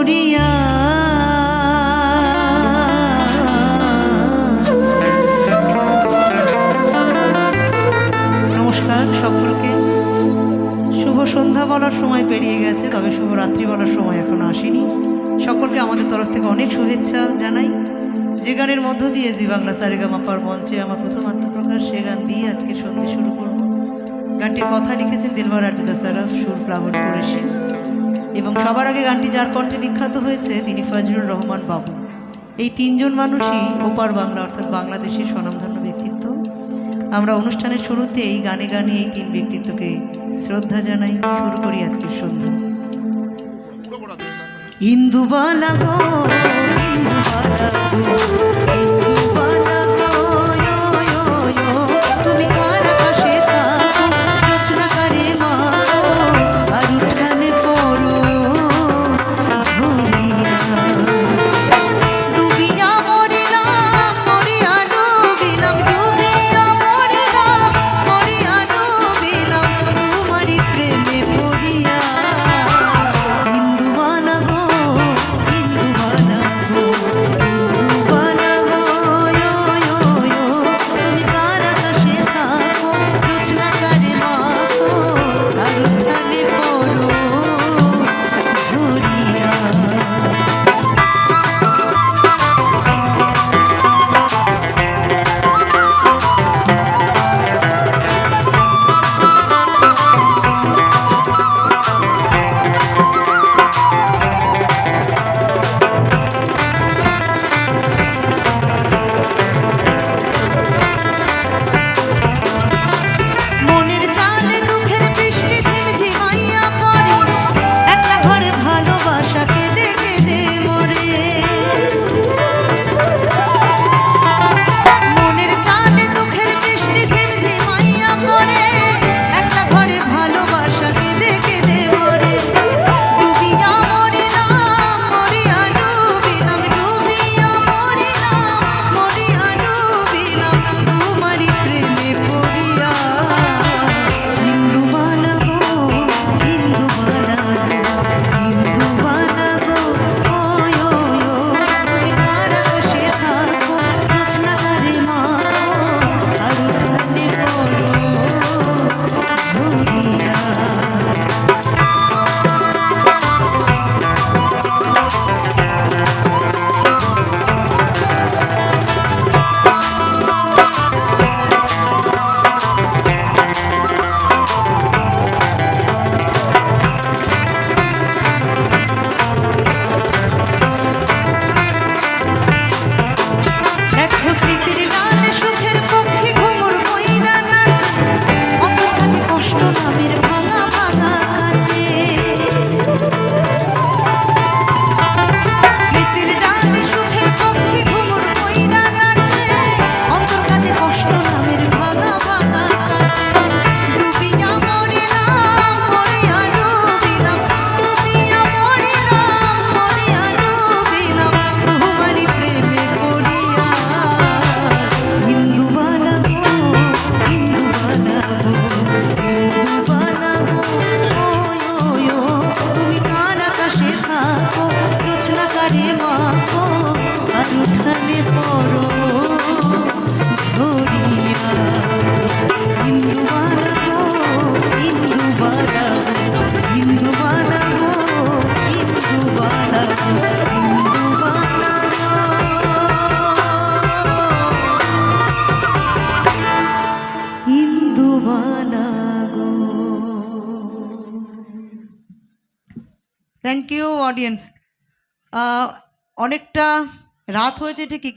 পড়িয়া। নমস্কার সকলকে। শুভ সন্ধ্যা বলার সময় পেরিয়ে গেছে, তবে শুভরাত্রি বলার সময় এখনো আসেনি। সকলকে আমাদের তরফ থেকে অনেক শুভেচ্ছা জানাই। যে গানের মধ্য দিয়ে জি বাংলা সারেগামাপার মঞ্চে আমার প্রথম আত্মপ্রকাশ, সে গান দিয়ে আজকের সন্ধ্যে শুরু করব। গানটির কথা লিখেছেন দিলবার আরজুদা সারাফ, সুর প্লাবন করেছে। এবং সবার আগে গানটি যার কণ্ঠে বিখ্যাত হয়েছে তিনি ফজলুর রহমান বাবু। এই তিনজন মানুষই ওপার বাংলা অর্থাৎ বাংলাদেশের স্বনামধন্য ব্যক্তিত্ব। আমরা অনুষ্ঠানের শুরুতে এই গানে গানে এই তিন ব্যক্তিত্বকে শ্রদ্ধা জানাই। শুরু করি আজকের সন্ধ্যা। ইন্দুবালা গো ইন্দুবালা গো ইন্দুবালা গো তুমি কার আকাশে থাকো, জোছনা কারে মাখো, আর উঠানে পড়ো ঝরিয়া। ডুবিয়া মরিলাম মরিয়া ডুবিলাম, ডুবিয়া মরিলাম মরিয়া ডুবিলাম, তোমারই প্রেমে পড়িয়া। ইন্দুবালা গো ইন্দুবালা গো ইন্দুবালা গো তুমি কার আকাশে থাকো, জোছনা কারে মাখো, আর উঠানে পড়ো ঝরিয়া। মনের চালে দুঃখের বৃষ্টি ঝিমঝিমাইয়া পড়ে, একলা ঘরে ভালোবাসা কেঁদে কেঁদে মরে। মনের চালে দুঃখের বৃষ্টি ঝিমঝিমাইয়া পড়ে, একলা ঘরে ভালোবাসা কেঁদে কেঁদে মরে। ডুবিয়া মরিলাম মরিয়া ডুবিলাম, ডুবিয়া মরিলাম মরিয়া ডুবিলাম, তোমারই প্রেমে পড়িয়া। ইন্দুবালা গো ইন্দুবালা গো ইন্দুবালা গো তুমি কার আকাশে থাকো, জোছনা কারে মাখো, আর উঠানে পড়ো ঝরিয়া। দেখো স্মৃতির গানে সুখের পক্ষী ঘুমুর বইরা নাচে, অন্তর্খানে কষ্ট নামের ভাঙা ভাঙা কাছে। স্মৃতির গানে সুখের পক্ষী ঘুমুর বইরা নাচে, অন্তর্খানে কষ্ট নামের ভাঙা ভাঙা কাছে। ডুবিয়া মরিলাম মরিয়া ডুবিলাম, ডুবিয়া মরিলাম মরিয়া ডুবিলাম, তোমারই প্রেমে পড়িয়া। ইন্দুবালা গো ইন্দুবালা গো ইন্দুবালা গো তুমি কার আকাশে থাকো, জোছনা কারে মাখো, আর উঠানে পড়ো ঝরিয়া। ইন্দুবালা গো ইন্দুবালা গো ইন্দুবালা গো ইন্দুবালা গো ইন্দুবালা গো। ইন্দুবালা গো। Thank you audience. অনেকটা রাত হয়েছে ঠিকই।